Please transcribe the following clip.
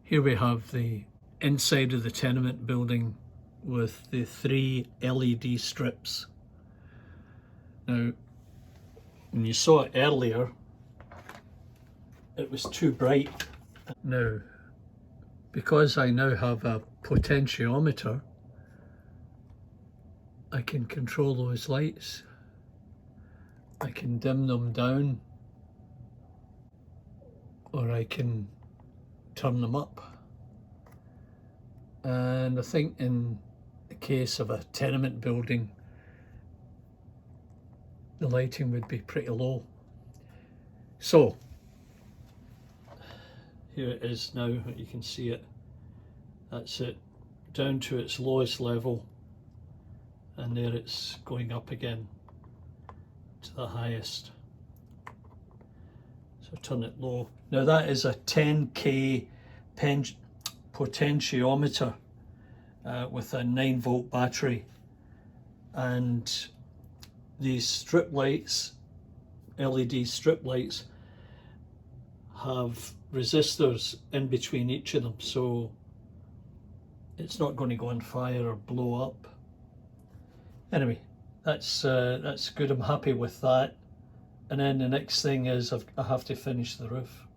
Here we have the inside of the tenement building with the 3 LED strips. Now, when you saw it earlier, it was too bright. Now, because I now have a potentiometer, I can control those lights. I can dim them down, or I can turn them up. And I think in the case of a tenement building, the lighting would be pretty low. So here it is now, you can see it. That's it, down to its lowest level, and there it's going up again to the highest. So turn it low. Now that is a 10K potentiometer with a 9-volt battery, and these strip lights, LED strip lights, have resistors in between each of them, so it's not going to go on fire or blow up. Anyway, that's good. I'm happy with that. And then the next thing is I have to finish the roof.